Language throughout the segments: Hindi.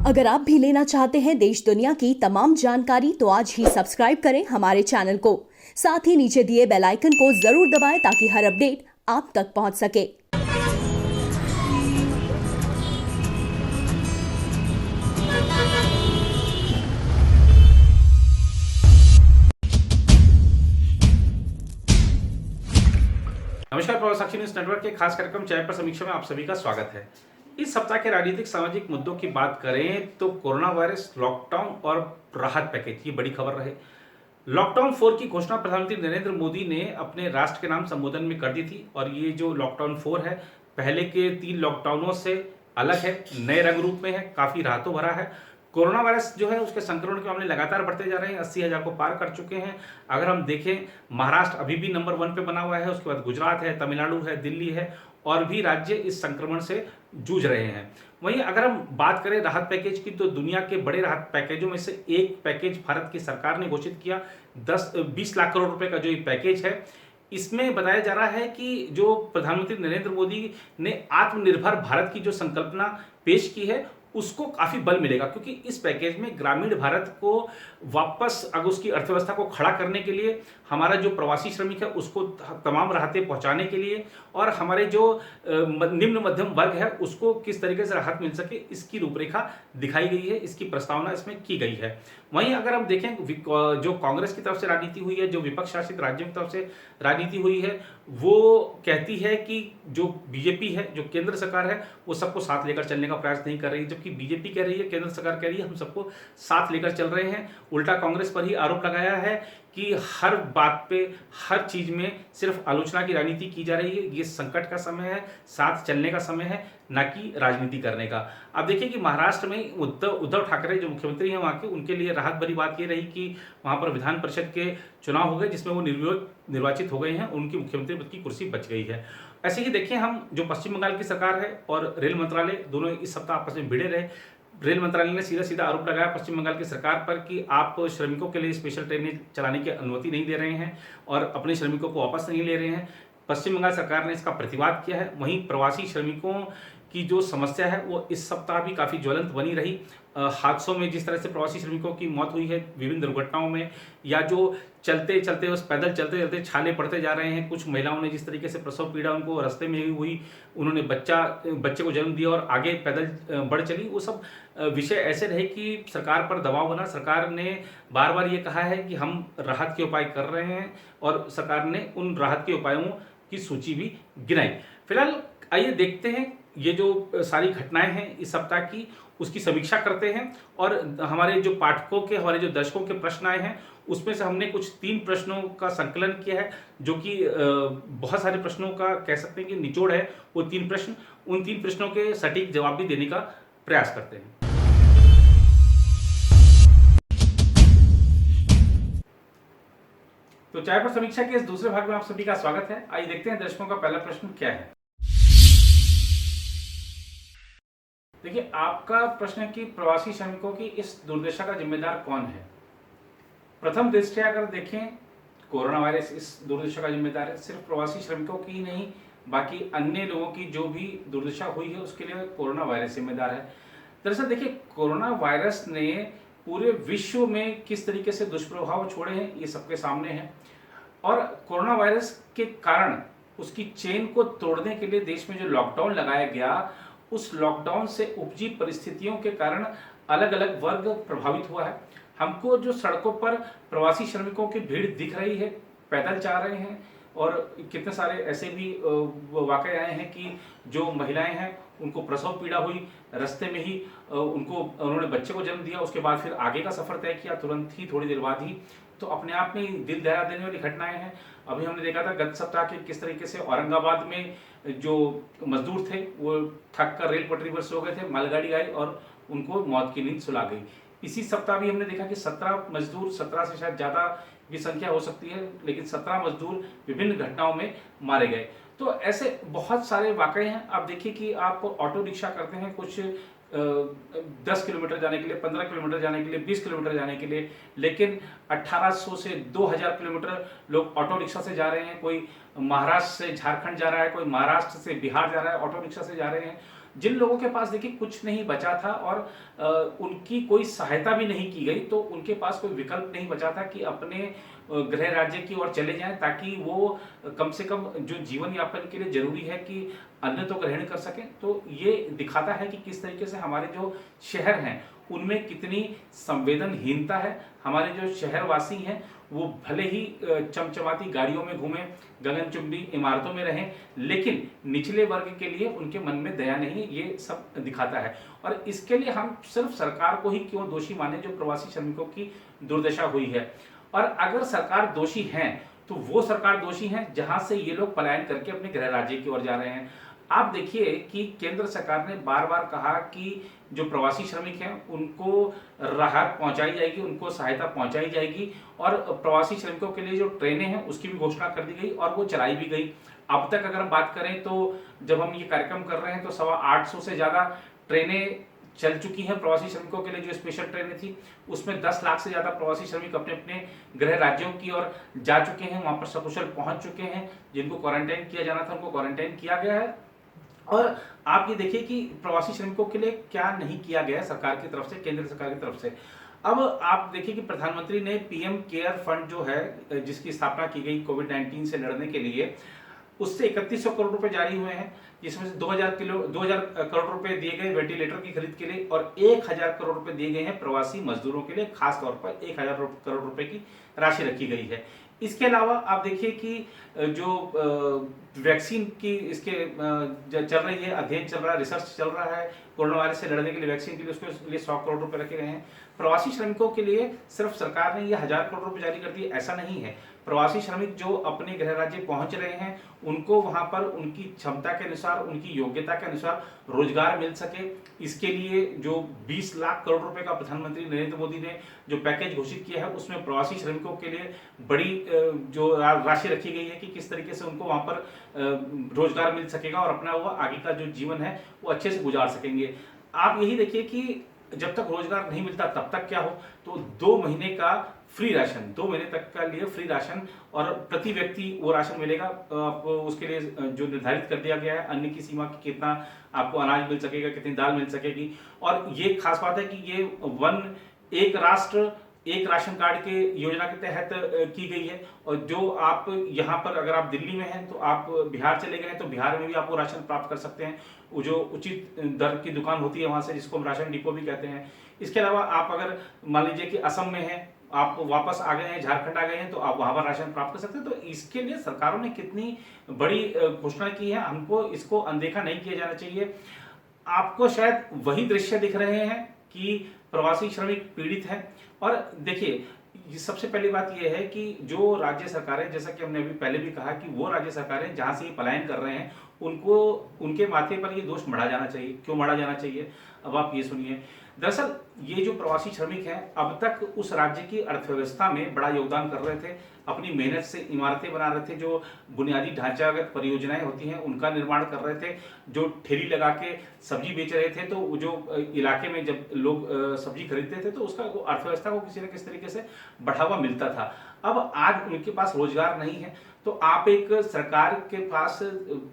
अगर आप भी लेना चाहते हैं देश दुनिया की तमाम जानकारी तो आज ही सब्सक्राइब करें हमारे चैनल को। साथ ही नीचे दिए बेल आइकन को जरूर दबाएं ताकि हर अपडेट आप तक पहुंच सके। नमस्कार, प्रवासाक्षी न्यूज नेटवर्क के खास कार्यक्रम चाय पर समीक्षा में आप सभी का स्वागत है। इस सप्ताह के राजनीतिक सामाजिक मुद्दों की बात करें तो कोरोना वायरस, लॉकडाउन और राहत पैकेज, ये बड़ी खबर रहे। लॉकडाउन 4 की घोषणा प्रधानमंत्री नरेंद्र मोदी ने अपने राष्ट्र के नाम संबोधन में कर दी थी और ये जो लॉकडाउन 4 है पहले के 3 लॉकडाउनों से अलग है, नए रंग रूप में है, काफी राहतों भरा है। कोरोना वायरस जो है उसके संक्रमण के मामले लगातार बढ़ते जा रहे हैं, 80,000 को पार कर चुके हैं। अगर हम देखें, महाराष्ट्र अभी भी नंबर 1 पे बना हुआ है, उसके बाद गुजरात है, तमिलनाडु है, दिल्ली है और भी राज्य इस संक्रमण से जूझ रहे हैं। वहीं अगर हम बात करें राहत पैकेज की तो दुनिया के बड़े राहत पैकेजों में से एक पैकेज भारत की सरकार ने घोषित किया। 20 लाख करोड़ रुपए का जो ये पैकेज है, इसमें बताया जा रहा है कि जो प्रधानमंत्री नरेंद्र मोदी ने आत्मनिर्भर भारत की जो संकल्पना पेश की है उसको काफी बल मिलेगा, क्योंकि इस पैकेज में ग्रामीण भारत को वापस अगर उसकी अर्थव्यवस्था को खड़ा करने के लिए, हमारा जो प्रवासी श्रमिक है उसको तमाम राहतें पहुंचाने के लिए और हमारे जो निम्न मध्यम वर्ग है उसको किस तरीके से राहत मिल सके, इसकी रूपरेखा दिखाई गई है, इसकी प्रस्तावना इसमें की गई है। वहीं अगर हम देखें, जो कांग्रेस की तरफ से राजनीति हुई है, जो विपक्ष शासित राज्यों की तरफ से राजनीति हुई है, वो कहती है कि जो बीजेपी है, जो केंद्र सरकार है, वो सबको साथ लेकर चलने का प्रयास नहीं कर रही, जबकि बीजेपी कह रही है, केंद्र सरकार कह रही है हम सबको साथ लेकर चल रहे हैं। उल्टा कांग्रेस पर ही आरोप लगाया है कि हर बात पे, हर चीज में सिर्फ आलोचना की राजनीति की जा रही है। ये संकट का समय है, साथ चलने का समय है, ना कि राजनीति करने का। अब देखिए कि महाराष्ट्र में उद्धव ठाकरे जो मुख्यमंत्री हैं वहाँ के, उनके लिए राहत भरी बात ये रही कि वहाँ पर विधान परिषद के चुनाव हो गए जिसमें वो निर्वाचित हो गए हैं, उनकी मुख्यमंत्री पद की कुर्सी बच गई है। ऐसे ही देखिए हम, जो पश्चिम बंगाल की सरकार है और रेल मंत्रालय, दोनों इस सप्ताह आपस में भिड़े रहे। रेल मंत्रालय ने सीधा सीधा आरोप लगाया पश्चिम बंगाल की सरकार पर कि आप श्रमिकों के लिए स्पेशल ट्रेनें चलाने की अनुमति नहीं दे रहे हैं और अपने श्रमिकों को वापस नहीं ले रहे हैं। पश्चिम बंगाल सरकार ने इसका प्रतिवाद किया है। वहीं प्रवासी श्रमिकों की जो समस्या है वो इस सप्ताह भी काफ़ी ज्वलंत बनी रही। हादसों में जिस तरह से प्रवासी श्रमिकों की मौत हुई है, विभिन्न दुर्घटनाओं में, या जो चलते चलते बस पैदल चलते चलते छाले पड़ते जा रहे हैं, कुछ महिलाओं ने जिस तरीके से प्रसव पीड़ा उनको रास्ते में हुई, उन्होंने बच्चे को जन्म दिया और आगे पैदल बढ़ चली, वो सब विषय ऐसे रहे कि सरकार पर दबाव बना। सरकार ने बार बार ये कहा है कि हम राहत के उपाय कर रहे हैं और सरकार ने उन राहत के उपायों की सूची भी गिनाई। फिलहाल आइए देखते हैं ये जो सारी घटनाएं हैं इस सप्ताह की, उसकी समीक्षा करते हैं और हमारे जो पाठकों के, हमारे जो दर्शकों के प्रश्न आए हैं उसमें से हमने कुछ 3 प्रश्नों का संकलन किया है, जो कि बहुत सारे प्रश्नों का कह सकते हैं कि निचोड़ है वो 3 प्रश्न। उन 3 प्रश्नों के सटीक जवाब भी देने का प्रयास करते हैं। तो चाय पर समीक्षा के इस दूसरे भाग में आप सभी का स्वागत है। आइए देखते हैं दर्शकों का पहला प्रश्न क्या है। देखिए, आपका प्रश्न है कि प्रवासी श्रमिकों की इस दुर्दशा का जिम्मेदार कौन है। प्रथम दृष्टया अगर देखें, कोरोना वायरस इस दुर्दशा का जिम्मेदार है। सिर्फ प्रवासी श्रमिकों की नहीं, बाकी अन्य लोगों की जो भी दुर्दशा हुई है उसके लिए कोरोना वायरस जिम्मेदार है। दरअसल देखिए, कोरोना वायरस ने पूरे विश्व में किस तरीके से दुष्प्रभाव छोड़े हैं ये सबके सामने है और कोरोना वायरस के कारण उसकी चेन को तोड़ने के लिए देश में जो लॉकडाउन लगाया गया, उस लॉकडाउन से उपजी परिस्थितियों के कारण अलग अलग वर्ग प्रभावित हुआ है। हमको जो सड़कों पर प्रवासी श्रमिकों की भीड़ दिख रही है, पैदल जा रहे हैं, और कितने सारे ऐसे भी वाकये आए हैं कि जो महिलाएं हैं उनको प्रसव पीड़ा हुई, रास्ते में ही उन्होंने बच्चे को जन्म दिया, उसके बाद फिर आगे का सफर तय किया तुरंत ही, थोड़ी देर बाद ही। तो अपने आप में दिल दहला देने वाली घटनाएं हैं। अभी हमने देखा था गत सप्ताह के किस तरीके से औरंगाबाद में जो मजदूर थे वो थक कर रेल पटरी पर सो गए थे, मालगाड़ी आई और उनको मौत की नींद सुला गई। इसी सप्ताह भी हमने देखा कि 17 मजदूर, 17 से शायद ज्यादा भी संख्या हो सकती है, लेकिन 17 मजदूर विभिन्न घटनाओं में मारे गए। तो ऐसे बहुत सारे वाकये हैं। आप देखिए कि आप ऑटो रिक्शा करते हैं, कुछ 10 किलोमीटर जाने के लिए, 15 किलोमीटर जाने के लिए, 20 किलोमीटर जाने के लिए, लेकिन 1800 से 2000 किलोमीटर लोग ऑटो रिक्शा से जा रहे हैं। कोई महाराष्ट्र से झारखंड जा रहा है, कोई महाराष्ट्र से बिहार जा रहा है, ऑटो रिक्शा से जा रहे हैं। जिन लोगों के पास देखिए कुछ नहीं बचा था और उनकी कोई सहायता भी नहीं की गई, तो उनके पास कोई विकल्प नहीं बचा था कि अपने गृह राज्य की ओर चले जाएं, ताकि वो कम से कम जो जीवन यापन के लिए जरूरी है कि अन्न तो ग्रहण कर सकें। तो ये दिखाता है कि किस तरीके से हमारे जो शहर हैं उनमें कितनी संवेदनहीनता है। हमारे जो शहरवासी हैं वो भले ही चमचमाती गाड़ियों में घूमें, गगनचुंबी इमारतों में रहें, लेकिन निचले वर्ग के लिए उनके मन में दया नहीं, ये सब दिखाता है। और इसके लिए हम सिर्फ सरकार को ही क्यों दोषी माने जो प्रवासी श्रमिकों की दुर्दशा हुई है। और अगर सरकार दोषी है तो वो सरकार दोषी है जहां से ये लोग पलायन करके अपने गृह राज्य की ओर जा रहे हैं। आप देखिए कि केंद्र सरकार ने बार बार कहा कि जो प्रवासी श्रमिक हैं उनको राहत पहुंचाई जाएगी, उनको सहायता पहुंचाई जाएगी, और प्रवासी श्रमिकों के लिए जो ट्रेनें हैं उसकी भी घोषणा कर दी गई और वो चलाई भी गई। अब तक अगर हम बात करें तो जब हम ये कार्यक्रम कर रहे हैं तो 850 से ज्यादा ट्रेनें चल चुकी हैं प्रवासी श्रमिकों के लिए। जो स्पेशल ट्रेनें थी उसमें 10 लाख से ज्यादा प्रवासी श्रमिक अपने अपने गृह राज्यों की ओर जा चुके हैं, वहां पर सकुशल पहुंच चुके हैं। जिनको क्वारंटाइन किया जाना था उनको क्वारंटाइन किया गया है। और आप ये देखिए कि प्रवासी श्रमिकों के लिए क्या नहीं किया गया सरकार की तरफ से, केंद्र सरकार की तरफ से। अब आप देखिए कि प्रधानमंत्री ने पीएम केयर फंड जो है जिसकी स्थापना की गई कोविड-19 से लड़ने के लिए, उससे 3100 करोड़ रुपए जारी हुए हैं, जिसमें से 2000 करोड़ रुपए दिए गए वेंटिलेटर की खरीद के लिए और 1000 करोड़ रुपए दिए गए हैं प्रवासी मजदूरों के लिए। खास तौर पर 1000 करोड़ रुपए की राशि रखी गई है। इसके अलावा आप देखिए कि जो वैक्सीन की इसके चल रही है, अध्ययन चल रहा है, रिसर्च चल रहा है कोरोना वायरस से लड़ने के लिए, वैक्सीन के लिए, उसके लिए 100 करोड़ रुपए रखे गए हैं। प्रवासी श्रमिकों के लिए सिर्फ सरकार ने ये 1000 करोड़ रुपए जारी कर दिए, ऐसा नहीं है। प्रवासी श्रमिक जो अपने गृह राज्य पहुंच रहे हैं उनको वहां पर उनकी क्षमता के अनुसार, उनकी योग्यता के अनुसार रोजगार मिल सके, इसके लिए जो 20 लाख करोड़ रुपए का प्रधानमंत्री नरेंद्र मोदी ने जो पैकेज घोषित किया है उसमें प्रवासी श्रमिकों के लिए बड़ी जो राशि रखी गई है कि किस तरीके से उनको वहां पर रोजगार मिल सकेगा और अपना वो आगे का जो जीवन है वो अच्छे से गुजार सकेंगे। आप यही देखिए कि जब तक रोजगार नहीं मिलता तब तक क्या हो, तो 2 महीने का फ्री राशन, 2 महीने तक का लिए फ्री राशन, और प्रति व्यक्ति वो राशन मिलेगा। आपको उसके लिए जो निर्धारित कर दिया गया है अन्न की सीमा की, कितना आपको अनाज मिल सकेगा, कितनी दाल मिल सकेगी। और ये खास बात है कि ये एक राष्ट्र एक राशन कार्ड के योजना के तहत की गई है। और जो आप यहाँ पर अगर आप दिल्ली में हैं तो आप बिहार चले गए हैं तो बिहार में भी आपको राशन प्राप्त कर सकते हैं, वो जो उचित दर की दुकान होती है वहां से, जिसको हम राशन डिपो भी कहते हैं। इसके अलावा आप अगर मान लीजिए कि असम में हैं, आप वापस आ गए हैं, झारखंड आ गए हैं, तो आप वहां पर राशन प्राप्त कर सकते हैं। तो इसके लिए सरकारों ने कितनी बड़ी घोषणा की है, हमको इसको अनदेखा नहीं किया जाना चाहिए। आपको शायद वही दृश्य दिख रहे हैं कि प्रवासी श्रमिक पीड़ित हैं। और देखिए सबसे पहली बात यह है कि जो राज्य सरकारें, जैसा कि हमने अभी पहले भी कहा कि वो राज्य सरकारें जहां से ये पलायन कर रहे हैं उनको, उनके माथे पर ये दोष मढ़ा जाना चाहिए। क्यों मढ़ा जाना चाहिए, अब आप ये सुनिए। दरअसल ये जो प्रवासी श्रमिक हैं अब तक उस राज्य की अर्थव्यवस्था में बड़ा योगदान कर रहे थे, अपनी मेहनत से इमारतें बना रहे थे, जो बुनियादी ढांचागत परियोजनाएं होती हैं उनका निर्माण कर रहे थे, जो ठेली लगा के सब्जी बेच रहे थे, तो जो इलाके में जब लोग सब्जी खरीदते थे तो उसका अर्थव्यवस्था को किसी न किसी तरीके से बढ़ावा मिलता था। अब आज उनके पास रोजगार नहीं है, तो आप एक सरकार के पास,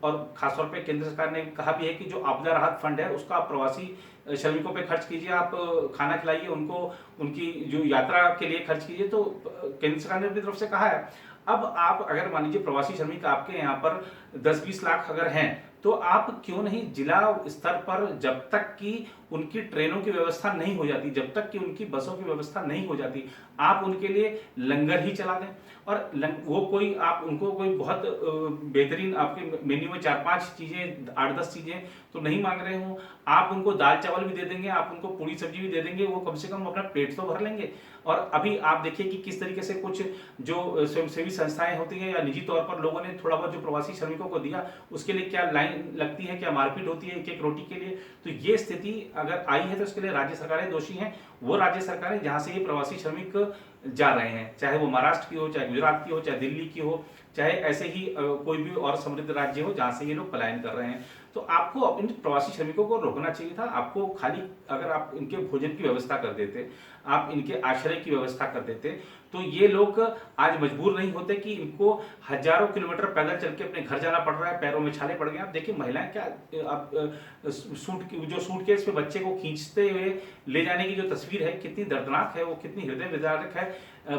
और खासतौर पे केंद्र सरकार ने कहा भी है कि जो आपदा राहत फंड है उसका आप प्रवासी श्रमिकों पे खर्च कीजिए, आप खाना खिलाइए उनको, उनकी जो यात्रा के लिए खर्च कीजिए, तो केंद्र सरकार ने अपनी तरफ से कहा है। अब आप अगर मान लीजिए प्रवासी श्रमिक आपके यहाँ पर 10-20 लाख अगर हैं, तो आप क्यों नहीं जिला स्तर पर, जब तक कि उनकी ट्रेनों की व्यवस्था नहीं हो जाती, जब तक कि उनकी बसों की व्यवस्था नहीं हो जाती, आप उनके लिए लंगर ही चला दें। और वो कोई, आप उनको कोई बहुत बेहतरीन आपके मेन्यू में 4-5 चीजें, 8-10 चीजें तो नहीं मांग रहे हो, आप उनको दाल चावल भी दे देंगे, आप उनको पूरी सब्जी भी दे देंगे, वो कम से कम अपना पेट तो भर लेंगे। और अभी आप देखिए कि किस तरीके से कुछ जो स्वयंसेवी संस्थाएं होती हैं या निजी तौर पर लोगों ने थोड़ा बहुत जो प्रवासी श्रमिकों को दिया, उसके लिए क्या लाइन लगती है, क्या मारपीट होती है एक रोटी के लिए। तो ये स्थिति अगर आई है तो इसके लिए राज्य सरकारें दोषी हैं। वो राज्य सरकारें जहां से ये प्रवासी श्रमिक जा रहे हैं, चाहे वो महाराष्ट्र की हो, चाहे गुजरात की हो, चाहे दिल्ली की हो, चाहे ऐसे ही कोई भी और समृद्ध राज्य हो जहां से ये लोग पलायन कर रहे हैं। तो आपको इन प्रवासी श्रमिकों को रोकना चाहिए था। आपको खाली अगर आप इनके भोजन की व्यवस्था कर देते, आप इनके आश्रय की व्यवस्था कर देते, तो ये लोग आज मजबूर नहीं होते कि इनको हजारों किलोमीटर पैदल चल के अपने घर जाना पड़ रहा है, पैरों में छाले पड़ गए। आप देखिए महिलाएं क्या अब सूटकेस पे बच्चे को खींचते हुए ले जाने की जो तस्वीर है कितनी दर्दनाक है, वो कितनी हृदय विदारक है,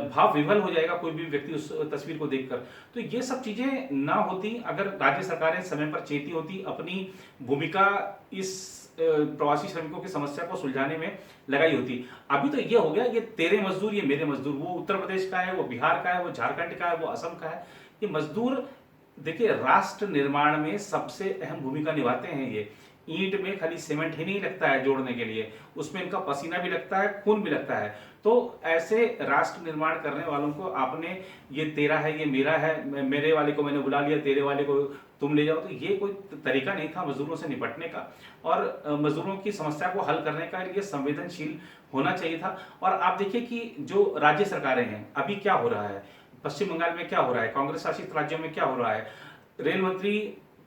भाव विवल हो जाएगा कोई भी व्यक्ति उस तस्वीर को देखकर। तो ये सब चीजें ना होती अगर राज्य सरकारें समय पर चेती होती, अपनी भूमिका इस प्रवासी श्रमिकों की समस्या को सुलझाने में लगाई होती। अभी तो ये हो गया, ये तेरे मजदूर ये मेरे मजदूर, वो उत्तर प्रदेश का है, वो बिहार का है, वो झारखंड का है, वो असम का है। ये मजदूर देखिए राष्ट्र निर्माण में सबसे अहम भूमिका निभाते हैं। ये ईंट में खाली सीमेंट ही नहीं लगता है जोड़ने के लिए, उसमें इनका पसीना भी लगता है, खून भी लगता है। तो ऐसे राष्ट्र निर्माण करने वालों को आपने ये तेरा है ये मेरा है, मेरे वाले को मैंने बुला लिया, तेरे वाले को तुम ले जाओ, तो ये कोई तरीका नहीं था मजदूरों से निपटने का और मजदूरों की समस्या को हल करने का लिए संवेदनशील होना चाहिए था। और आप देखिए कि जो राज्य सरकारें हैं अभी क्या हो रहा है, पश्चिम बंगाल में क्या हो रहा है, कांग्रेस शासित राज्यों में क्या हो रहा है। रेल मंत्री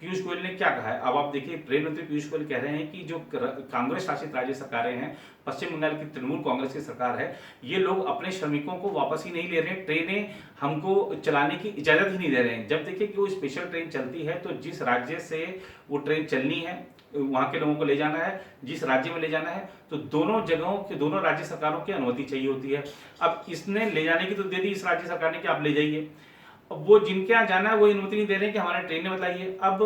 पीयूष गोयल ने क्या कहा है, अब आप देखिए रेल मंत्री पीयूष गोयल कह रहे हैं कि जो कांग्रेस शासित राज्य सरकारें हैं, पश्चिम बंगाल की तृणमूल कांग्रेस की सरकार है, ये लोग अपने श्रमिकों को वापस ही नहीं ले रहे हैं, ट्रेनें हमको चलाने की इजाजत ही नहीं दे रहे हैं। जब देखिए कि वो स्पेशल ट्रेन चलती है तो जिस राज्य से वो ट्रेन चलनी है वहां के लोगों को ले जाना है, जिस राज्य में ले जाना है, तो दोनों जगहों के दोनों राज्य सरकारों की अनुमति चाहिए होती है। अब इसने ले जाने की तो दे दी इस राज्य सरकार ने कि आप ले जाइए, अब वो जिनके यहाँ जाना है वो अनुमति नहीं दे रहे हैं कि हमारे ट्रेनें बताइए। अब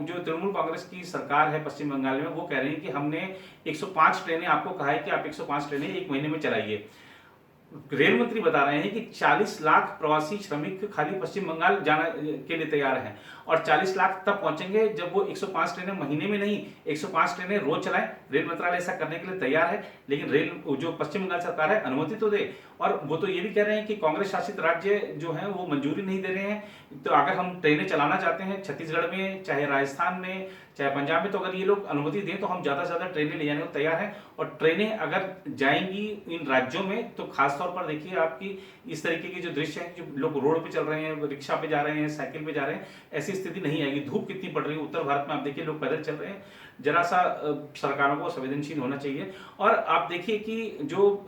जो तृणमूल कांग्रेस की सरकार है पश्चिम बंगाल में वो कह रही है कि हमने 105 ट्रेनें आपको कहा है कि आप 105 ट्रेनें एक महीने में चलाइए। रेल मंत्री बता रहे हैं कि 40 लाख प्रवासी श्रमिक खाली पश्चिम बंगाल जाने के लिए तैयार हैं और 40 लाख तब पहुंचेंगे जब वो 105 ट्रेनें महीने में नहीं 105 ट्रेनें रोज चलाएं। रेल मंत्रालय ऐसा करने के लिए तैयार है, लेकिन रेल जो पश्चिम बंगाल सरकार है अनुमति तो दे। और वो तो ये भी कह रहे हैं कि कांग्रेस शासित राज्य जो है वो मंजूरी नहीं दे रहे हैं। तो अगर हम ट्रेनें चलाना चाहते हैं छत्तीसगढ़ में, चाहे राजस्थान में, चाहे पंजाब में, तो अगर ये लोग अनुमति दें तो हम ज्यादा से ज्यादा ट्रेनें ले जाने को तैयार हैं। और ट्रेनें अगर जाएंगी इन राज्यों में तो खासतौर पर देखिए आपकी इस तरीके के जो दृश्य हैं, जो लोग रोड पे चल रहे हैं, रिक्शा पे जा रहे हैं, साइकिल पे जा रहे हैं, ऐसी स्थिति नहीं आएगी। धूप कितनी पड़ रही है उत्तर भारत में, आप देखिए लोग पैदल चल रहे हैं। जरा सा सरकारों को संवेदनशील होना चाहिए। और आप देखिए कि जो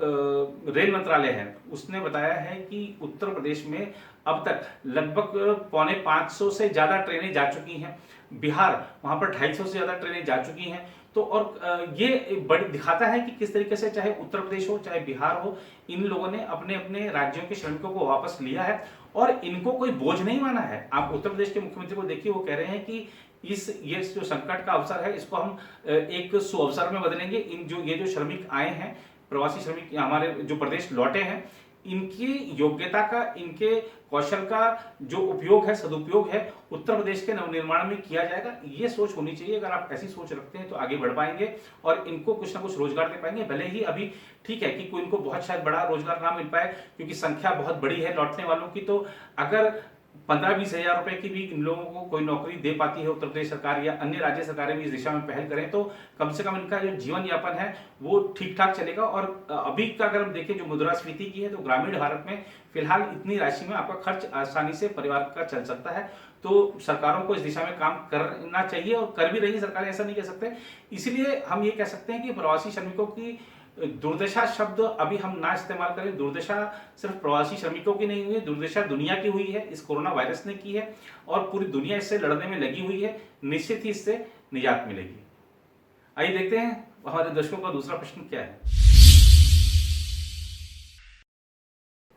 रेल मंत्रालय है उसने बताया है कि उत्तर प्रदेश में अब तक लगभग 450 से ज्यादा ट्रेनें जा चुकी हैं। बिहार वहां पर 250 से ज्यादा ट्रेनें जा चुकी हैं। तो और ये बड़ी दिखाता है कि किस तरीके से चाहे उत्तर प्रदेश हो चाहे बिहार हो, इन लोगों ने अपने अपने राज्यों के श्रमिकों को वापस लिया है और इनको कोई बोझ नहीं माना है। आप उत्तर प्रदेश के मुख्यमंत्री को देखिए, वो कह रहे हैं कि ये जो संकट का अवसर है इसको हम एक सुअवसर में बदलेंगे। ये जो श्रमिक आए हैं, प्रवासी श्रमिक हमारे जो प्रदेश लौटे हैं, इनकी योग्यता का, इनके कौशल का जो उपयोग है, सदुपयोग है, उत्तर प्रदेश के नवनिर्माण में किया जाएगा। ये सोच होनी चाहिए। अगर आप ऐसी सोच रखते हैं तो आगे बढ़ पाएंगे और इनको कुछ ना कुछ रोजगार दे पाएंगे। भले ही अभी ठीक है कि कोई इनको बहुत शायद बड़ा रोजगार ना मिल पाए क्योंकि संख्या बहुत बड़ी है लौटने वालों की, तो अगर 15-20 हजार रुपए की भी इन लोगों को कोई नौकरी दे पाती है उत्तर प्रदेश सरकार या अन्य राज्य सरकारें भी इस दिशा में पहल करें तो कम से कम इनका जो जीवन यापन है वो ठीक ठाक चलेगा। और अभी का अगर हम देखें जो मुद्रास्फीति की है तो ग्रामीण भारत में फिलहाल इतनी राशि में आपका खर्च आसानी से परिवार का चल सकता है। तो सरकारों को इस दिशा में काम करना चाहिए और कर भी रही है सरकारें, ऐसा नहीं कह सकते। इसलिए हम ये कह सकते हैं कि प्रवासी श्रमिकों की दुर्दशा शब्द अभी हम ना इस्तेमाल करें। दुर्दशा सिर्फ प्रवासी श्रमिकों की नहीं हुई है, दुर्दशा दुनिया की हुई है, इस कोरोना वायरस ने की है और पूरी दुनिया इससे लड़ने में लगी हुई है। निश्चित ही इससे निजात मिलेगी। आइए देखते हैं हमारे दर्शकों का दूसरा प्रश्न क्या है।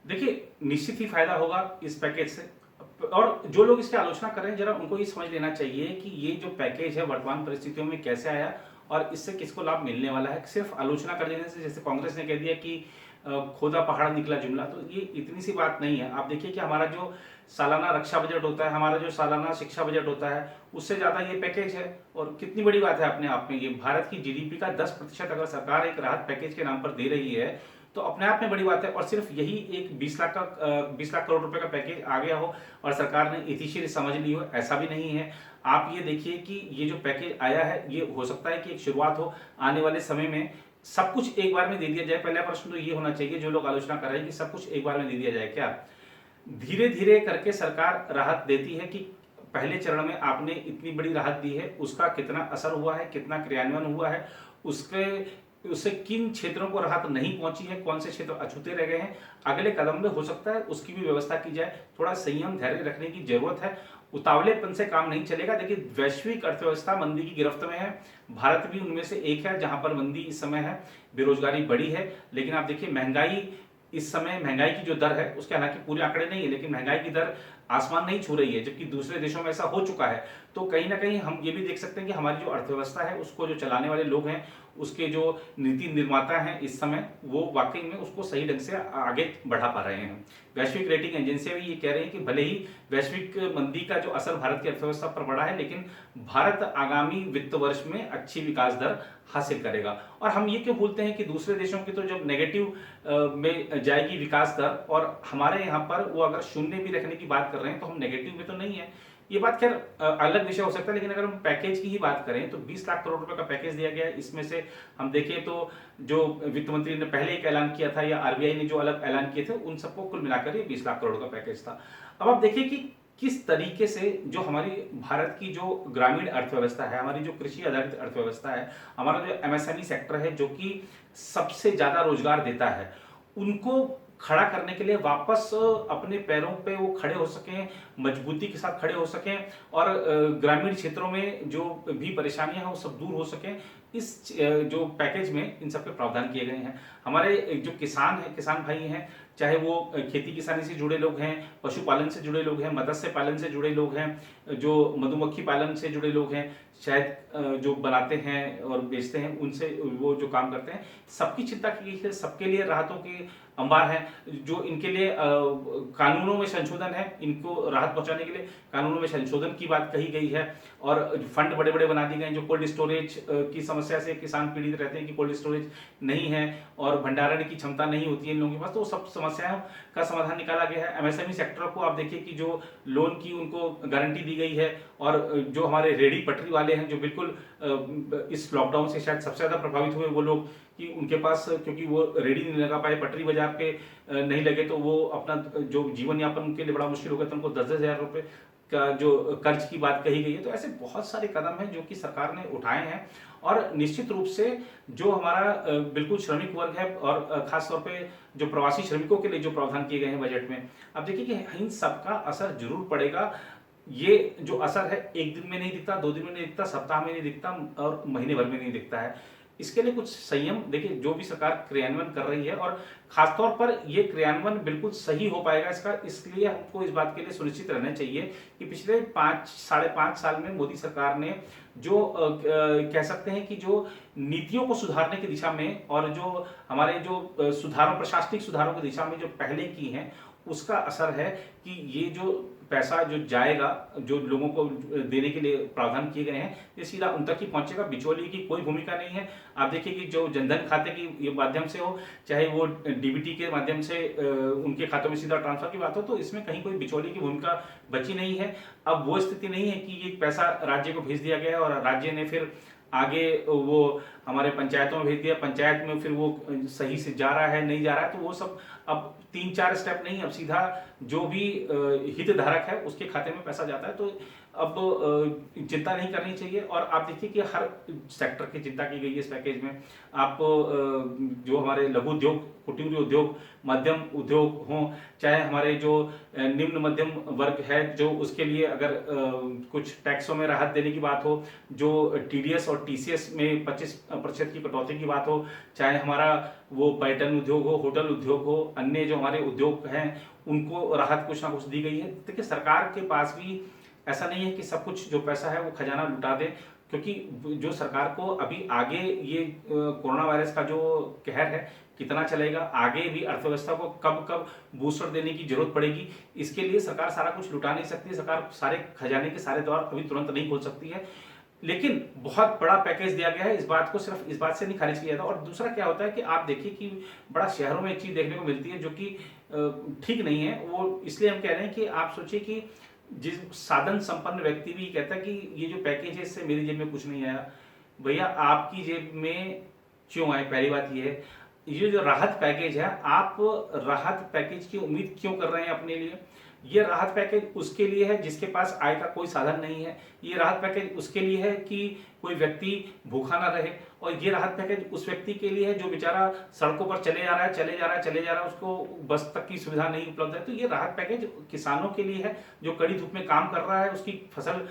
देखिए निश्चित ही फायदा होगा इस पैकेज से, और जो लोग इसकी आलोचना कर रहे हैं जरा उनको ये समझ लेना चाहिए कि ये जो पैकेज है वर्तमान परिस्थितियों में कैसे आया और इससे किसको लाभ मिलने वाला है। सिर्फ आलोचना कर देने से, जैसे कांग्रेस ने कह दिया कि खोदा पहाड़ निकला जुमला, तो ये इतनी सी बात नहीं है। आप देखिए कि हमारा जो सालाना रक्षा बजट होता है, हमारा जो सालाना शिक्षा बजट होता है, उससे ज्यादा ये पैकेज है। और कितनी बड़ी बात है अपने आप में, ये भारत की जीडीपी का 10% अगर सरकार एक राहत पैकेज के नाम पर दे रही है तो अपने आप में बड़ी बात है। और सिर्फ यही एक 20 लाख करोड़ रुपए का पैकेज आ गया हो और सरकार ने इतिशीर समझ ली हो, ऐसा भी नहीं है। आप ये देखिए कि ये जो पैकेज आया है ये हो सकता है कि एक शुरुआत हो, आने वाले समय में सब कुछ एक बार में दे दिया जाए। पहला प्रश्न तो ये होना चाहिए जो लोग आलोचना कर रहे हैं कि सब कुछ एक बार में दे दिया जाए। क्या धीरे धीरे करके सरकार राहत देती है कि पहले चरण में आपने इतनी बड़ी राहत दी है, उसका कितना असर हुआ है, कितना क्रियान्वयन हुआ है, उसके उससे किन क्षेत्रों को राहत नहीं पहुंची है, कौन से क्षेत्र अछूते रह गए हैं, अगले कदम में हो सकता है उसकी भी व्यवस्था की जाए। थोड़ा संयम धैर्य रखने की जरूरत है, उतावलेपन से काम नहीं चलेगा। देखिए वैश्विक अर्थव्यवस्था मंदी की गिरफ्त में है, भारत भी उनमें से एक है जहां पर मंदी इस समय है, बेरोजगारी बढ़ी है। लेकिन आप देखिए महंगाई, इस समय महंगाई की जो दर है उसके हालांकि पूरे आंकड़े नहीं है, लेकिन महंगाई की दर आसमान नहीं छू रही है, जबकि दूसरे देशों में ऐसा हो चुका है। तो कहीं ना कहीं हम ये भी देख सकते हैं कि हमारी जो अर्थव्यवस्था है उसको जो चलाने वाले लोग हैं, उसके जो नीति निर्माता हैं इस समय, वो वाकई में उसको सही ढंग से आगे बढ़ा पा रहे हैं। वैश्विक रेटिंग एजेंसियां भी ये कह रही हैं कि भले ही वैश्विक मंदी का जो असर भारत की अर्थव्यवस्था पर पड़ा है, लेकिन भारत आगामी वित्त वर्ष में अच्छी विकास दर हासिल करेगा। और हम ये क्यों भूलते हैं कि दूसरे देशों की तो जब नेगेटिव में जाएगी विकास दर, और हमारे यहाँ पर वो अगर शून्य भी रखने की बात कर रहे हैं तो हम नेगेटिव में तो नहीं है। ये बात खैर अलग विषय हो सकता है, लेकिन अगर हम पैकेज की ही बात करें तो 20 लाख करोड़ रुपए का पैकेज दिया गया है। इसमें से हम देखें तो जो वित्त मंत्री ने पहले एक ऐलान किया था या आरबीआई ने जो अलग ऐलान किए थे, उन सबको कुल मिलाकर ये 20 लाख करोड़ का पैकेज था। अब आप देखिए कि किस तरीके से जो हमारी भारत की जो ग्रामीण अर्थव्यवस्था है, हमारी जो कृषि आधारित अर्थव्यवस्था है, हमारा जो एमएसएमई सेक्टर है जो कि सबसे ज्यादा रोजगार देता है, उनको खड़ा करने के लिए वापस अपने पैरों पे वो खड़े हो सकें, मजबूती के साथ खड़े हो सकें, और ग्रामीण क्षेत्रों में जो भी परेशानियां हैं वो सब दूर हो सकें, इस जो पैकेज में इन सब के प्रावधान किए गए हैं। हमारे जो किसान हैं, किसान भाई हैं, चाहे वो खेती किसानी से जुड़े लोग हैं, पशुपालन से जुड़े लोग हैं, मत्स्य पालन से जुड़े लोग हैं, जो मधुमक्खी पालन से जुड़े लोग हैं, शहद जो बनाते हैं और बेचते हैं, उनसे वो जो काम करते हैं, सबकी चिंता की गई है। सबके लिए राहतों के अंबार हैं। जो इनके लिए कानूनों में संशोधन है, इनको राहत पहुंचाने के लिए कानूनों में संशोधन की बात कही गई है, और फंड बड़े बड़े बना दिए गए हैं। जो कोल्ड स्टोरेज की समस्या से किसान पीड़ित रहते हैं कि कोल्ड स्टोरेज नहीं है और भंडारण की क्षमता नहीं होती है इन लोगों के पास, तो सब समस्याओं का समाधान निकाला गया है। एमएसएमई सेक्टर को आप देखिए कि जो लोन की उनको गारंटी दी गई है, और जो हमारे रेडी पटरी वाले हैं जो बिल्कुल इस लॉकडाउन से शायद सबसे ज्यादा प्रभावित हुए वो लोग, कि उनके पास क्योंकि वो रेडी नहीं लगा पाए, पटरी बाजार पे नहीं लगे, तो वो अपना जो जीवन यापन उनके लिए बड़ा मुश्किल हो गया, तो उनको 10-10 हजार रुपए का जो कर्ज की बात कही गई है। तो ऐसे बहुत सारे कदम हैं जो कि सरकार ने उठाए हैं, और निश्चित रूप से जो हमारा बिल्कुल श्रमिक वर्ग है, और खास तौर पे जो प्रवासी श्रमिकों के लिए जो प्रावधान किए गए हैं बजट में, अब देखिए कि इन सबका असर जरूर पड़ेगा। ये जो असर है एक दिन में नहीं दिखता, 2 दिन में नहीं दिखता, सप्ताह में नहीं दिखता, और महीने भर में नहीं दिखता है। इसके लिए कुछ संयम, देखिए जो भी सरकार क्रियान्वयन कर रही है, और खासतौर पर ये क्रियान्वयन बिल्कुल सही हो पाएगा इसका, इसलिए हमको इस बात के लिए सुनिश्चित रहना चाहिए कि पिछले 5-5.5 साल में मोदी सरकार ने जो कह सकते हैं कि जो नीतियों को सुधारने की दिशा में, और जो हमारे जो सुधारों, प्रशासनिक सुधारों की दिशा में जो पहले की हैं, उसका असर है कि ये जो पैसा जो जाएगा, जो लोगों को देने के लिए प्रावधान किए गए हैं, ये सीधा उन तक ही पहुंचेगा। बिचौलिए की कोई भूमिका नहीं है। आप देखिए कि जो जनधन खाते की माध्यम से हो, चाहे वो डीबीटी के माध्यम से उनके खातों में सीधा ट्रांसफर की बात हो, तो इसमें कहीं कोई बिचौलिए की भूमिका बची नहीं है। अब वो स्थिति नहीं है कि ये पैसा राज्य को भेज दिया गया है और राज्य ने फिर आगे वो हमारे पंचायतों में भेज दिया, पंचायत में फिर वो सही से जा रहा है नहीं जा रहा है, तो वो सब अब 3-4 स्टेप नहीं, अब सीधा जो भी हितधारक है उसके खाते में पैसा जाता है। तो अब चिंता नहीं करनी चाहिए। और आप देखिए कि हर सेक्टर की चिंता की गई है इस पैकेज में। आप जो हमारे लघु उद्योग, कुटीर उद्योग, मध्यम उद्योग हों, चाहे हमारे जो निम्न मध्यम वर्ग है, जो उसके लिए अगर कुछ टैक्सों में राहत देने की बात हो, जो टीडीएस और टीसीएस में 25% की कटौती की बात हो, चाहे हमारा वो पर्यटन उद्योग हो, होटल उद्योग हो, अन्य जो हमारे उद्योग हैं, उनको राहत कुछ ना कुछ दी गई है। देखिए सरकार के पास भी ऐसा नहीं है कि सब कुछ जो पैसा है वो खजाना लुटा दे, क्योंकि जो सरकार को अभी आगे ये कोरोना वायरस का जो कहर है कितना चलेगा, आगे भी अर्थव्यवस्था को कब कब बूस्टर देने की जरूरत पड़ेगी, इसके लिए सरकार सारा कुछ लुटा नहीं सकती। सरकार सारे खजाने के सारे द्वार अभी तुरंत नहीं खोल सकती है, लेकिन बहुत बड़ा पैकेज दिया गया है। इस बात को सिर्फ इस बात से नहीं खारिज किया था। और दूसरा क्या होता है कि आप देखिए कि बड़ा शहरों में एक चीज देखने को मिलती है जो कि ठीक नहीं है। वो इसलिए हम कह रहे हैं कि आप सोचिए कि जिस साधन संपन्न व्यक्ति भी कहता है कि ये जो पैकेज है इससे मेरी जेब में कुछ नहीं आया, भैया आपकी जेब में क्यों आए? पहली बात ये है, ये जो राहत पैकेज है, आप राहत पैकेज की उम्मीद क्यों कर रहे हैं अपने लिए? ये राहत पैकेज उसके लिए है जिसके पास आय का कोई साधन नहीं है। ये राहत पैकेज उसके लिए है कि कोई व्यक्ति भूखा ना रहे। और ये राहत पैकेज उस व्यक्ति के लिए है जो बेचारा सड़कों पर चले जा रहा है, उसको बस तक की सुविधा नहीं उपलब्ध है। तो ये राहत पैकेज किसानों के लिए है जो कड़ी धूप में काम कर रहा है, उसकी फसल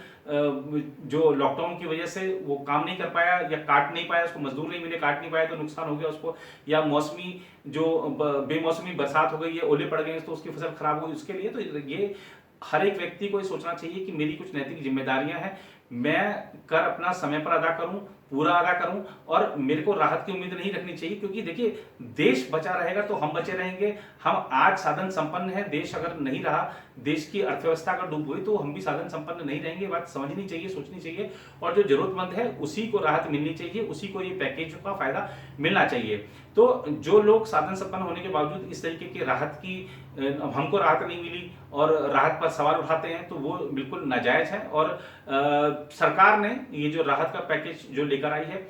जो लॉकडाउन की वजह से वो काम नहीं कर पाया या काट नहीं पाया, उसको मजदूर नहीं मिले, काट नहीं पाया तो नुकसान हो गया उसको, या मौसमी जो बेमौसमी बरसात हो गई है, ओले पड़ गए तो उसकी फसल खराब हुई, उसके लिए। तो ये हर एक व्यक्ति को ये सोचना चाहिए कि मेरी कुछ नैतिक जिम्मेदारियां हैं, मैं कर अपना समय पर अदा करूं, पूरा अदा करूं, और मेरे को राहत की उम्मीद नहीं रखनी चाहिए। क्योंकि देखिए, देश बचा रहेगा तो हम बचे रहेंगे। हम आज साधन संपन्न है, देश अगर नहीं रहा, देश की अर्थव्यवस्था अगर डूब गई तो हम भी साधन संपन्न नहीं रहेंगे। बात समझनी चाहिए, सोचनी चाहिए, और जो जरूरतमंद है उसी को राहत मिलनी चाहिए, उसी को ये पैकेज का फायदा मिलना चाहिए। तो जो लोग साधन संपन्न होने के बावजूद इस तरीके की राहत की हमको राहत नहीं मिली और राहत पर सवाल उठाते हैं, तो वो बिल्कुल नाजायज है। और सरकार ने ये जो राहत का पैकेज जो लेकर आई है,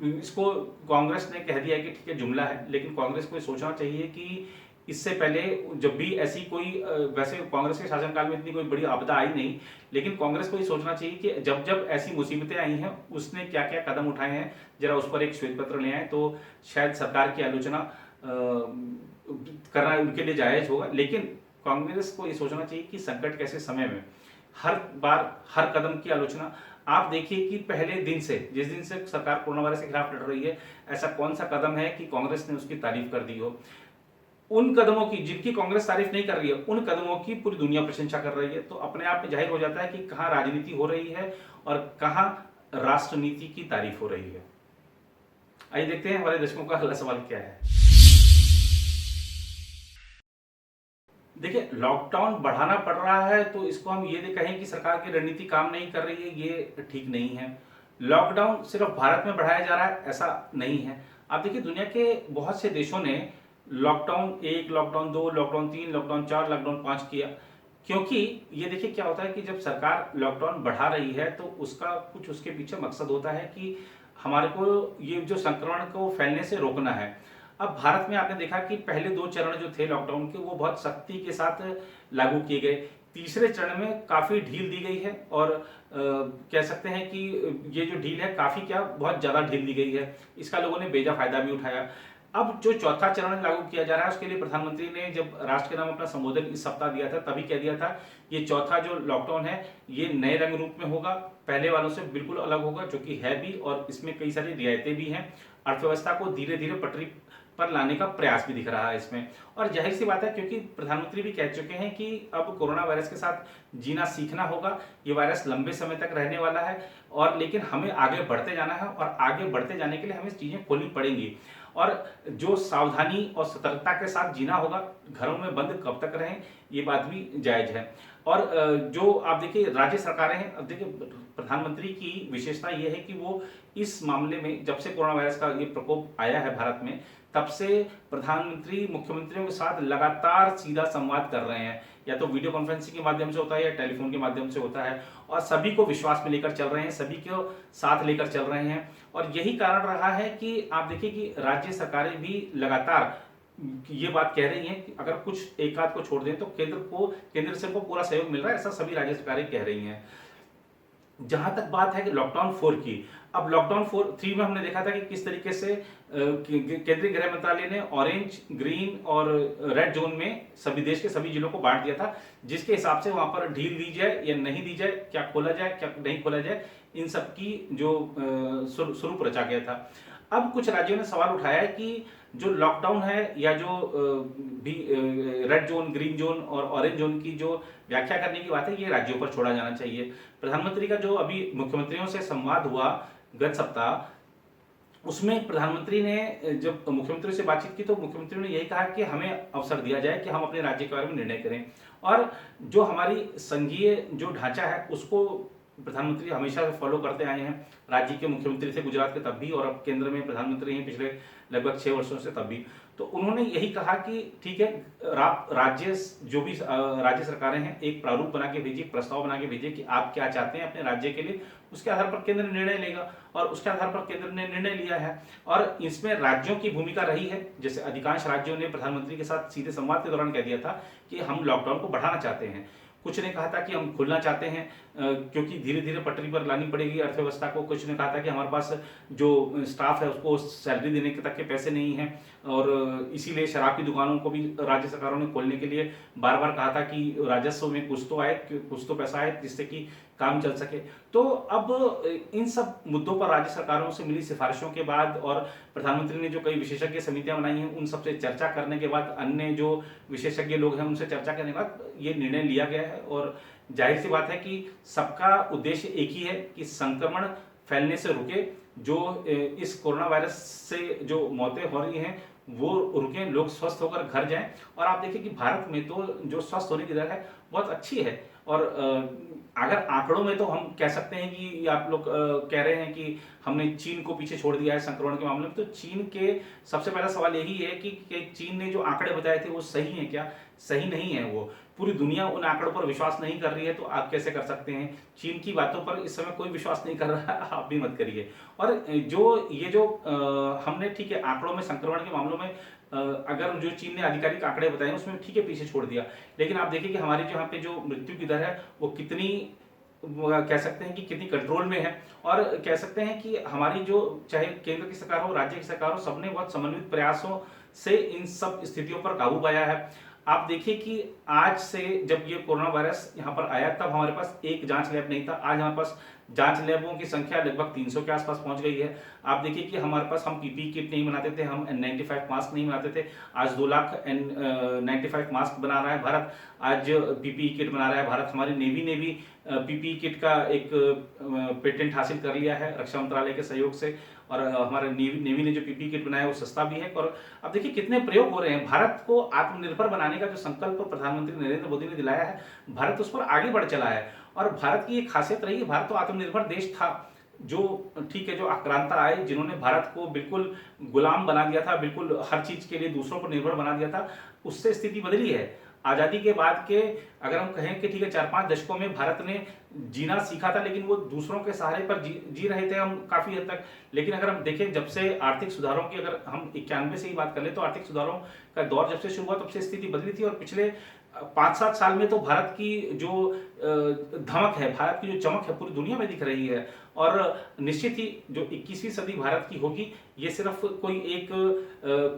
इसको कांग्रेस ने कह दिया है कि ठीक है, जुमला है, लेकिन कांग्रेस को सोचना चाहिए कि इससे पहले जब भी ऐसी कोई वैसे कांग्रेस के शासनकाल में इतनी कोई बड़ी आपदा आई नहीं, लेकिन कांग्रेस को ये सोचना चाहिए कि जब जब ऐसी मुसीबतें आई हैं उसने क्या क्या कदम उठाए हैं, जरा उस पर एक श्वेत पत्र ले आए, तो शायद सरकार की आलोचना करना उनके लिए जायज होगा। लेकिन कांग्रेस को ये सोचना चाहिए कि संकट कैसे समय में हर बार हर कदम की आलोचना, आप देखिए कि पहले दिन से, जिस दिन से सरकार कोरोना वायरस के खिलाफ लड़ रही है, ऐसा कौन सा कदम है कि कांग्रेस ने उसकी तारीफ कर दी हो। उन कदमों की जिनकी कांग्रेस तारीफ नहीं कर रही है, उन कदमों की पूरी दुनिया प्रशंसा कर रही है। तो अपने आप में जाहिर हो जाता है कि कहां राजनीति हो रही है और कहां राष्ट्रनीति की तारीफ हो रही है। आइए देखते हैं हमारे दर्शकों का अगला सवाल क्या है। देखिए, लॉकडाउन बढ़ाना पड़ रहा है तो इसको हम ये कहें कि सरकार की रणनीति काम नहीं कर रही है, ये ठीक नहीं है। लॉकडाउन सिर्फ भारत में बढ़ाया जा रहा है, ऐसा नहीं है। आप देखिए, दुनिया के बहुत से देशों ने lockdown 1, lockdown 2, lockdown 3, lockdown 4, lockdown 5 किया। क्योंकि ये देखिए क्या होता है कि जब सरकार लॉकडाउन बढ़ा रही है तो उसका कुछ उसके पीछे मकसद होता है कि हमारे को ये जो संक्रमण को फैलने से रोकना है। अब भारत में आपने देखा कि पहले 2 चरण जो थे लॉकडाउन के, वो बहुत सख्ती के साथ लागू किए गए। तीसरे चरण में काफी ढील दी गई है, और कह सकते हैं कि ये जो ढील है काफी क्या बहुत ज्यादा ढील दी गई है, इसका लोगों ने बेजा फायदा भी उठाया। अब जो चौथा चरण लागू किया जा रहा है, उसके लिए प्रधानमंत्री ने जब राष्ट्र के नाम अपना संबोधन इस सप्ताह दिया था, तभी कह दिया था ये चौथा जो लॉकडाउन है ये नए रंग रूप में होगा, पहले वालों से बिल्कुल अलग होगा, जो कि है भी, और इसमें कई सारी रियायतें भी हैं। अर्थव्यवस्था को धीरे धीरे पटरी पर लाने का प्रयास भी दिख रहा है इसमें। और जाहिर सी बात है, क्योंकि प्रधानमंत्री भी कह चुके हैं कि अब कोरोना वायरस के साथ जीना सीखना होगा, ये वायरस लंबे समय तक रहने वाला है, और लेकिन हमें आगे बढ़ते जाना है, और आगे बढ़ते जाने के लिए हमें चीजें खोलनी पड़ेंगी। और जो सावधानी और सतर्कता के साथ जीना होगा, घरों में बंद कब तक रहें, ये बात भी जायज है। और जो आप देखिए राज्य सरकारें हैं, अब देखिए प्रधानमंत्री की विशेषता ये है कि वो इस मामले में, जब से कोरोना वायरस का ये प्रकोप आया है भारत में, तब से प्रधानमंत्री मुख्यमंत्रियों के साथ लगातार सीधा संवाद कर रहे हैं, या तो वीडियो कॉन्फ्रेंसिंग के माध्यम से होता है या टेलीफोन के माध्यम से होता है, और सभी को विश्वास में लेकर चल रहे हैं, सभी को साथ लेकर चल रहे हैं। और यही कारण रहा है कि आप देखिए कि राज्य सरकारें भी लगातार ये बात कह रही हैं कि अगर कुछ एक आध को छोड़ दें तो केंद्र से को पूरा सहयोग मिल रहा है, ऐसा सभी राज्य सरकारें कह रही हैं। जहां तक बात है कि लॉकडाउन 4 की, अब लॉकडाउन 3 में हमने देखा था कि किस तरीके से केंद्रीय गृह मंत्रालय ने ऑरेंज, ग्रीन और रेड जोन में सभी देश के सभी जिलों को बांट दिया था, जिसके हिसाब से वहां पर ढील दी जाए या नहीं दी जाए, क्या खोला जाए क्या नहीं खोला जाए, इन सब की जो स्वरूप रचा गया था। अब कुछ राज्यों ने सवाल उठाया है कि जो लॉकडाउन है या जो भी रेड जोन, ग्रीन जोन और ऑरेंज जोन की जो व्याख्या करने की बात है, ये राज्यों पर छोड़ा जाना चाहिए। प्रधानमंत्री का जो अभी मुख्यमंत्रियों से संवाद हुआ गत सप्ताह, उसमें प्रधानमंत्री ने जब मुख्यमंत्री से बातचीत की तो मुख्यमंत्री ने यही कहा कि हमें अवसर दिया जाए कि हम अपने राज्य के बारे में निर्णय करें, और जो हमारी संघीय जो ढांचा है उसको प्रधानमंत्री हमेशा से फॉलो करते आए हैं। राज्य के मुख्यमंत्री थे गुजरात के तब भी, और अब केंद्र में प्रधानमंत्री हैं पिछले लगभग 6 वर्षों से तब भी। तो उन्होंने यही कहा कि ठीक है, राज्य जो भी राज्य सरकारें हैं एक प्रारूप बना के भेजिए, प्रस्ताव बना के भेजिए कि आप क्या चाहते हैं अपने राज्य के लिए, उसके आधार पर केंद्र निर्णय लेगा, और उसके आधार पर केंद्र ने निर्णय लिया है। और इसमें राज्यों की भूमिका रही है, जैसे अधिकांश राज्यों ने प्रधानमंत्री के साथ सीधे संवाद के दौरान कह दिया था कि हम लॉकडाउन को बढ़ाना चाहते हैं, कुछ ने कहा था कि हम खुलना चाहते हैं, क्योंकि धीरे धीरे पटरी पर लानी पड़ेगी अर्थव्यवस्था को। कुछ ने कहा था कि हमारे पास जो स्टाफ है उसको सैलरी देने के तक के पैसे नहीं हैं, और इसीलिए शराब की दुकानों को भी राज्य सरकारों ने खोलने के लिए बार बार कहा था कि राजस्व में कुछ तो आए, कुछ तो पैसा आए जिससे कि काम चल सके। तो अब इन सब मुद्दों पर राज्य सरकारों से मिली सिफारिशों के बाद और प्रधानमंत्री ने जो कई विशेषज्ञ समितियां बनाई हैं उन सबसे चर्चा करने के बाद, अन्य जो विशेषज्ञ लोग हैं उनसे चर्चा करने के बाद ये निर्णय लिया गया है। और जाहिर सी बात है कि सबका उद्देश्य एक ही है कि संक्रमण फैलने से रुके, जो इस कोरोना वायरस से जो मौतें हो रही हैं वो रुकें, लोग स्वस्थ होकर घर जाएं। और आप देखिए कि भारत में तो जो स्वस्थ होने की दर है बहुत अच्छी है। और अगर आंकड़ों में तो हम कह सकते हैं कि आप लोग कह रहे हैं कि हमने चीन को पीछे छोड़ दिया है संक्रमण के मामले में, तो चीन के सबसे पहला सवाल यही है कि चीन ने जो आंकड़े बताए थे वो सही है क्या? सही नहीं है। वो पूरी दुनिया उन आंकड़ों पर विश्वास नहीं कर रही है, तो आप कैसे कर सकते हैं? चीन की बातों पर इस समय कोई विश्वास नहीं कर रहा है, आप भी मत करिए। और जो हमने ठीक है आंकड़ों में संक्रमण के मामलों में अगर जो चीन ने आधिकारिक आंकड़े बताए उसमें ठीक है पीछे छोड़ दिया, लेकिन आप देखिए कि हमारी जो यहाँ पे जो मृत्यु की दर है वो कितनी, कह सकते हैं कि कितनी कंट्रोल में है। और कह सकते हैं कि हमारी जो चाहे केंद्र की सरकार हो, राज्य की सरकार हो, सबने बहुत समन्वित प्रयासों से इन सब स्थितियों पर काबू पाया है। आप देखिए कि आज से जब ये कोरोना वायरस यहाँ पर आया तब हमारे पास एक जांच लैब नहीं था, आज हमारे पास जांच लैबों की संख्या लगभग 300 के आसपास पहुंच गई है। आप देखिए कि हमारे पास हम पीपीई किट नहीं बनाते थे, हम N95 मास्क नहीं बनाते थे, आज 2 लाख N95 मास्क बना रहा है भारत, आज पीपीई किट बना रहा है भारत। हमारी नेवी ने भी पीपीई किट का एक पेटेंट हासिल कर लिया है रक्षा मंत्रालय के सहयोग से, और हमारे नेवी ने जो पीपीई किट बनाया है वो सस्ता भी है। और अब देखिए कितने प्रयोग हो रहे हैं। भारत को आत्मनिर्भर बनाने का जो संकल्प प्रधानमंत्री नरेंद्र मोदी ने दिलाया है, भारत उस पर आगे बढ़ चला है। और भारत की एक खासियत रही है, भारत तो आत्मनिर्भर देश था, जो ठीक है जो आक्रांता आए जिन्होंने भारत को बिल्कुल गुलाम बना दिया था, बिल्कुल हर चीज के लिए दूसरों पर निर्भर बना दिया था, उससे स्थिति बदली है। आजादी के बाद के अगर हम कहें कि ठीक है 4-5 दशकों में भारत ने जीना सीखा था, लेकिन वो दूसरों के सहारे पर जी रहे थे हम काफी हद तक। लेकिन अगर हम देखें जब से आर्थिक सुधारों की, अगर हम 91 से ही बात कर ले तो आर्थिक सुधारों का दौर जब से शुरू हुआ तब से स्थिति बदली थी। और पिछले 5-7 साल में तो भारत की जो धमक है, भारत की जो चमक है पूरी दुनिया में दिख रही है। और निश्चित ही जो 21वीं सदी भारत की होगी, ये सिर्फ कोई एक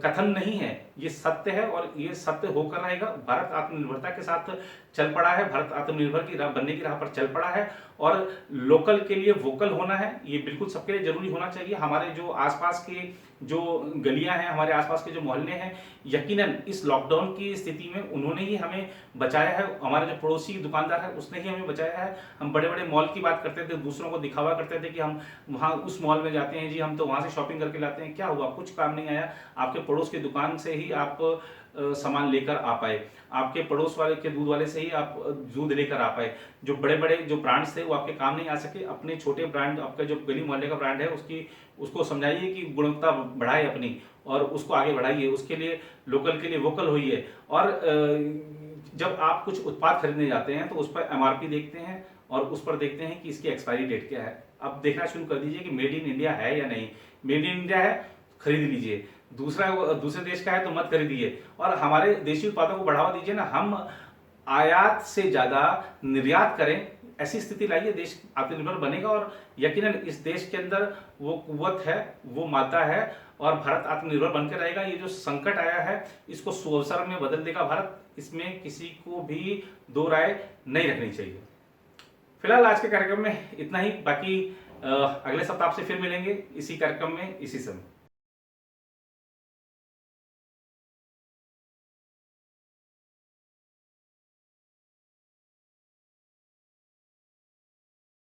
कथन नहीं है, ये सत्य है और ये सत्य होकर रहेगा। भारत आत्मनिर्भरता के साथ चल पड़ा है, भारत आत्मनिर्भर की राह बनने की राह पर चल पड़ा है। और लोकल के लिए वोकल होना है, ये बिल्कुल सबके लिए जरूरी होना चाहिए। हमारे जो आसपास के जो गलियां हैं, हमारे आसपास के जो मोहल्ले हैं, यकीनन इस लॉकडाउन की स्थिति में उन्होंने ही हमें बचाया है। हमारे जो पड़ोसी दुकानदार है उसने ही हमें बचाया है। हम बड़े बड़े मॉल की बात करते थे, दूसरों को दिखावा करते थे कि हम वहाँ उस मॉल में जाते हैं जी, हम तो वहां से शॉपिंग करके लाते हैं। क्या हुआ? कुछ काम नहीं आया। आपके पड़ोस की दुकान से ही आप सामान लेकर आ पाए, आपके पड़ोस वाले के दूध वाले से ही आप दूध लेकर आ पाए। जो बड़े बड़े जो ब्रांड्स थे वो आपके काम नहीं आ सके। अपने छोटे ब्रांड, आपका जो गली मोहल्ले का ब्रांड है उसको समझाइए कि गुणवत्ता बढ़ाए अपनी और उसको आगे बढ़ाइए, उसके लिए लोकल के लिए वोकल होइए। और जब आप कुछ उत्पाद खरीदने जाते हैं तो उस पर MRP देखते हैं और उस पर देखते हैं कि इसकी एक्सपायरी डेट क्या है। अब देखना शुरू कर दीजिए कि मेड इन इंडिया है या नहीं। मेड इन इंडिया है, खरीद लीजिए। दूसरे देश का है तो मत खरीदिए। और हमारे देशी उत्पादों को बढ़ावा दीजिए ना, हम आयात से ज्यादा निर्यात करें, ऐसी स्थिति लाइए, देश आत्मनिर्भर बनेगा। और यकीनन इस देश के अंदर वो कुव्वत है, वो मादा है और भारत आत्मनिर्भर बनकर रहेगा। ये जो संकट आया है इसको सुअवसर में बदल देगा भारत, इसमें किसी को भी दो राय नहीं रखनी चाहिए। फिलहाल आज के कार्यक्रम में इतना ही। बाकी अगले सप्ताह आपसे फिर मिलेंगे इसी कार्यक्रम में इसी समय।